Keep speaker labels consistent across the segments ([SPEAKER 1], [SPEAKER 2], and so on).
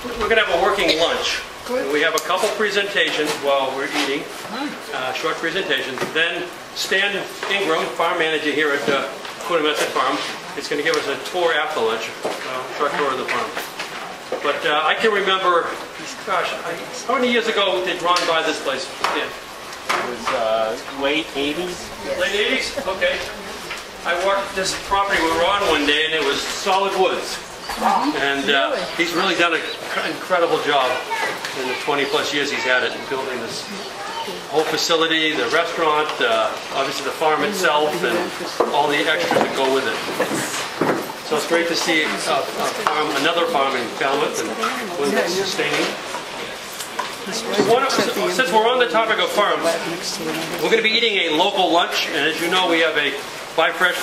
[SPEAKER 1] we're going to have a working lunch. We have a couple presentations while we're eating, short presentations. Then Stan Ingram, farm manager here at Coonamessett Farm, is going to give us a tour after lunch, short tour of the farm. But I can remember, gosh, how many years ago did Ron buy this place, Stan?
[SPEAKER 2] It was late 80s.
[SPEAKER 1] Late 80s? Okay. I walked this property with Ron one day and it was solid woods. And he's really done an incredible job in the 20 plus years he's had it in building this whole facility, the restaurant, obviously the farm itself, and all the extras that go with it. So it's great to see another farm in Falmouth and one that's sustaining. Since we're on the topic of farms, we're going to be eating a local lunch, and as you know, we have a Buy the Fresh,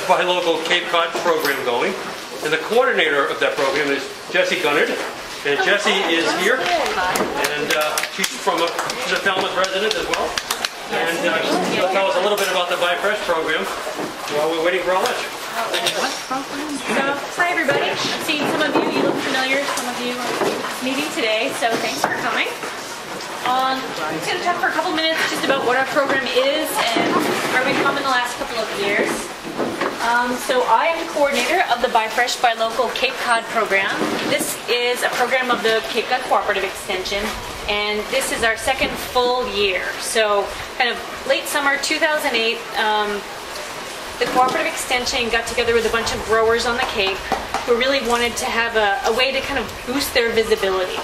[SPEAKER 1] Buy Local Cape Cod program going. And the coordinator of that program is Jessie Gunnard. And Jessie is here, and she's a Falmouth resident as well. And she'll tell us a little bit about the Buy Fresh program while we're waiting for our lunch.
[SPEAKER 3] Hi everybody. I'm seeing some of you look familiar, some of you are meeting today, so thanks for coming. I'm going to talk for a couple minutes just about what our program is and where we've come in the last couple of years. So I am the coordinator of the Buy Fresh, Buy Local Cape Cod program. This is a program of the Cape Cod Cooperative Extension, and this is our second full year. So kind of late summer 2008, the Cooperative Extension got together with a bunch of growers on the Cape who really wanted to have a way to kind of boost their visibility.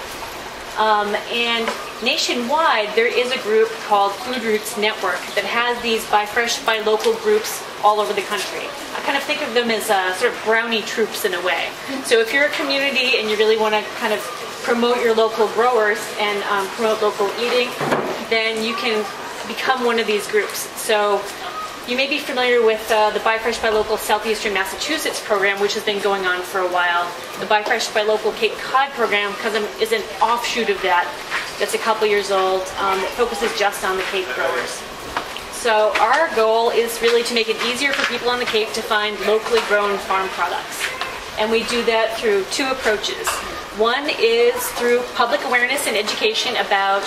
[SPEAKER 3] And nationwide, there is a group called Food Roots Network that has these Buy Fresh, Buy Local groups all over the country. I kind of think of them as sort of brownie troops in a way. So if you're a community and you really want to kind of promote your local growers and promote local eating, then you can become one of these groups. So you may be familiar with the Buy Fresh, Buy Local Southeastern Massachusetts program, which has been going on for a while. The Buy Fresh, Buy Local Cape Cod program is an offshoot of that. That's a couple years old that focuses just on the Cape growers. So our goal is really to make it easier for people on the Cape to find locally grown farm products. And we do that through two approaches. One is through public awareness and education about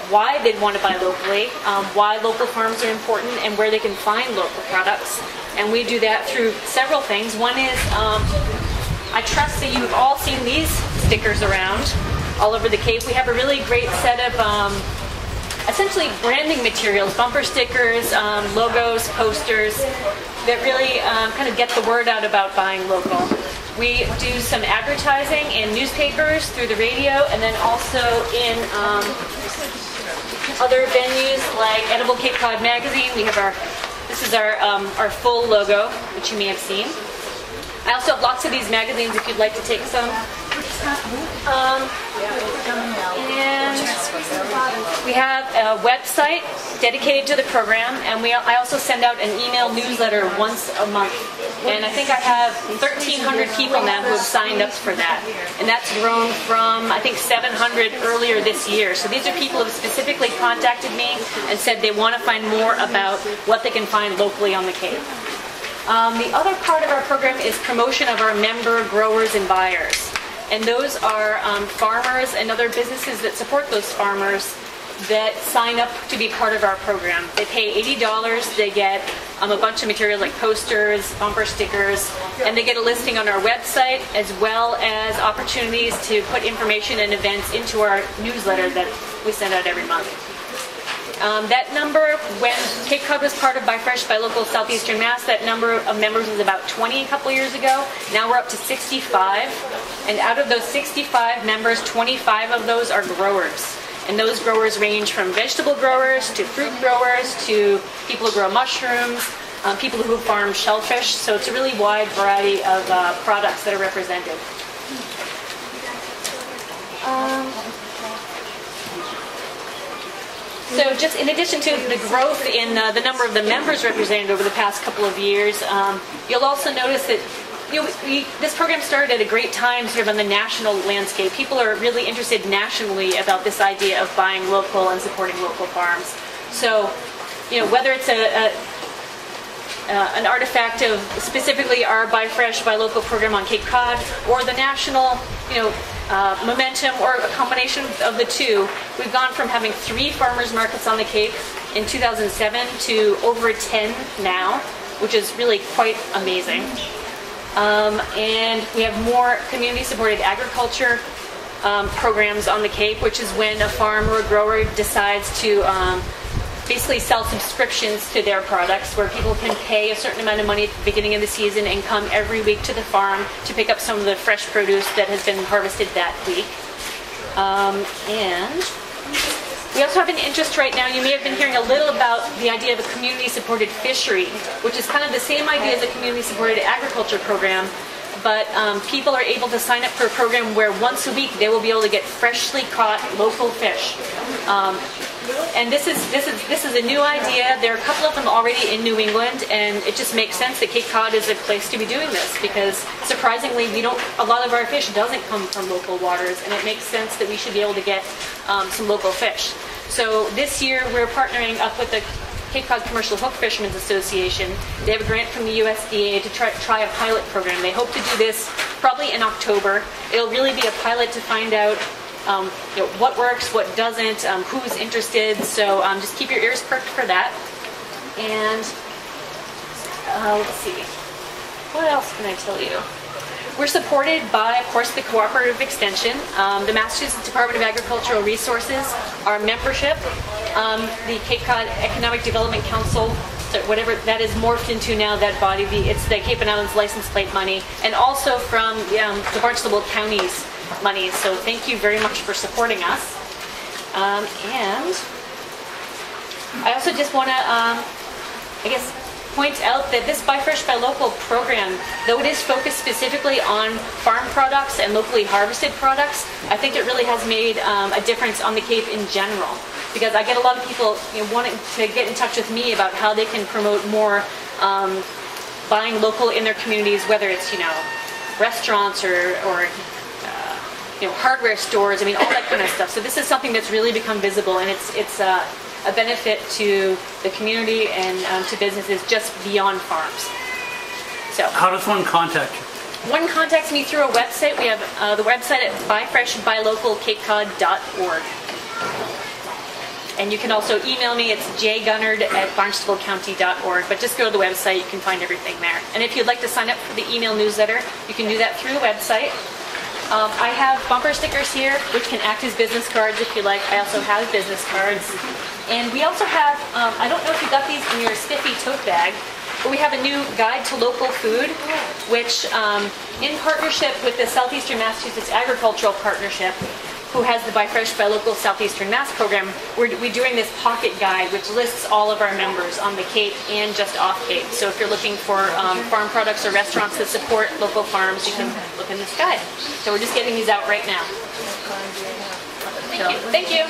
[SPEAKER 3] why they'd want to buy locally, why local farms are important, and where they can find local products. And we do that through several things. One is, I trust that you've all seen these stickers around all over the Cape. We have a really great set of essentially branding materials, bumper stickers, logos, posters, that really kind of get the word out about buying local. We do some advertising in newspapers, through the radio, and then also in other venues like Edible Cape Cod Magazine. We have this is our full logo, which you may have seen. I also have lots of these magazines if you'd like to take some. And we have a website dedicated to the program, and I also send out an email newsletter once a month. And I think I have 1,300 people now who have signed up for that. And that's grown from, I think, 700 earlier this year. So these are people who have specifically contacted me and said they want to find more about what they can find locally on the Cape. The other part of our program is promotion of our member growers and buyers. And those are farmers and other businesses that support those farmers that sign up to be part of our program. They pay $80. They get a bunch of materials like posters, bumper stickers, and they get a listing on our website, as well as opportunities to put information and events into our newsletter that we send out every month. That number, when Cape Cod was part of Buy Fresh, Buy Local Southeastern Mass, that number of members was about 20 a couple years ago. Now we're up to 65. And out of those 65 members, 25 of those are growers. And those growers range from vegetable growers to fruit growers to people who grow mushrooms, people who farm shellfish. So it's a really wide variety of products that are represented. So just in addition to the growth in the number of the members represented over the past couple of years, you'll also notice that this program started at a great time sort of on the national landscape. People are really interested nationally about this idea of buying local and supporting local farms. So, whether it's an artifact of specifically our Buy Fresh, Buy Local program on Cape Cod, or the national, momentum, or a combination of the two. We've gone from having 3 farmers markets on the Cape in 2007 to over 10 now, which is really quite amazing. And we have more community-supported agriculture programs on the Cape, which is when a farm or a grower decides to basically sell subscriptions to their products, where people can pay a certain amount of money at the beginning of the season and come every week to the farm to pick up some of the fresh produce that has been harvested that week. And we also have an interest right now. You may have been hearing a little about the idea of a community-supported fishery, which is kind of the same idea as a community-supported agriculture program, but people are able to sign up for a program where once a week they will be able to get freshly caught local fish. And this is a new idea. There are a couple of them already in New England, and it just makes sense that Cape Cod is a place to be doing this, because surprisingly, a lot of our fish doesn't come from local waters, and it makes sense that we should be able to get some local fish. So this year we're partnering up with the Cape Cod Commercial Hook Fishermen's Association. They have a grant from the USDA to try a pilot program. They hope to do this probably in October. It'll really be a pilot to find out what works, what doesn't, who's interested. So just keep your ears perked for that. And let's see, what else can I tell you? We're supported by, of course, the Cooperative Extension, the Massachusetts Department of Agricultural Resources, our membership, the Cape Cod Economic Development Council, so whatever that is morphed into now, that body, it's the Cape and Islands license plate money, and also from the Barnstable County's money. So thank you very much for supporting us. And I also just want to, point out that this Buy Fresh, Buy Local program, though it is focused specifically on farm products and locally harvested products, I think it really has made a difference on the Cape in general. Because I get a lot of people wanting to get in touch with me about how they can promote more buying local in their communities, whether it's restaurants or hardware stores. I mean, all that kind of stuff. So this is something that's really become visible, and it's a benefit to the community and to businesses just beyond farms. So,
[SPEAKER 4] how does one contact you?
[SPEAKER 3] One contacts me through a website. We have the website at buyfreshbylocalcapecod.org. And you can also email me. It's jgunnard@barnstablecounty.org. But just go to the website. You can find everything there. And if you'd like to sign up for the email newsletter, you can do that through the website. I have bumper stickers here, which can act as business cards if you like. I also have business cards. And we also have, I don't know if you got these in your spiffy tote bag, but we have a new guide to local food, which in partnership with the Southeastern Massachusetts Agricultural Partnership, who has the Buy Fresh, Buy Local Southeastern Mass program, we're doing this pocket guide, which lists all of our members on the Cape and just off Cape. So if you're looking for farm products or restaurants that support local farms, you can look in this guide. So we're just getting these out right now. Thank you. Thank you.